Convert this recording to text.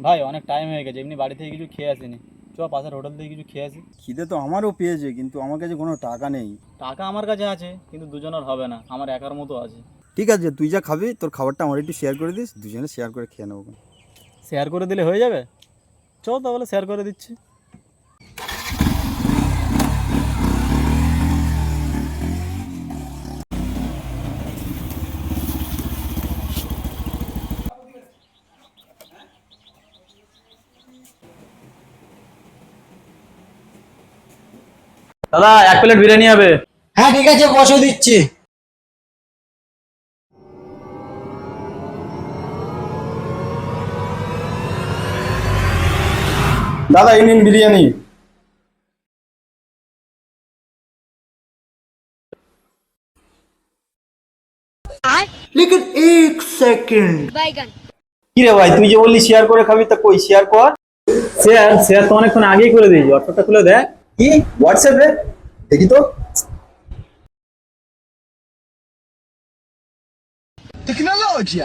ভাই অনেক টাইম হয়ে গেছে, এমনি বাড়ি থেকে কিছু খেয়ে আসিনি। চ পাশের হোটেল থেকে কিছু খেয়ে আসি। খিদে তো আমারও পেয়েছে, কিন্তু আমার কাছে কোনো টাকা নেই। টাকা আমার কাছে আছে, কিন্তু দুজনের হবে না, আমার একার মতো আছে। ঠিক আছে, তুই যা খাবি তোর খাবারটা আমার একটু শেয়ার করে দিস, দুজনে শেয়ার করে খেয়ে নেবো। শেয়ার করে দিলে হয়ে যাবে। চ তাহলে শেয়ার করে দিচ্ছি। দাদা 1 প্লেট বিরিয়ানি হবে। হ্যাঁ ঠিক আছে, বসে দিচ্ছি। দাদা এই নিন বিরিয়ানি। लेकिन एक सेकंड। बैगन। কি রে ভাই, তুই যে বললি শেয়ার করে খাবি, তা কই শেয়ার কর। শেয়ার শেয়ার তো অনেকক্ষণ আগেই করে দিয়েছি, হোয়াটসঅ্যাপটা খুলে দেখ। কি হোয়াটসঅ্যাপে? দেখি তো। टेक्नोलॉजी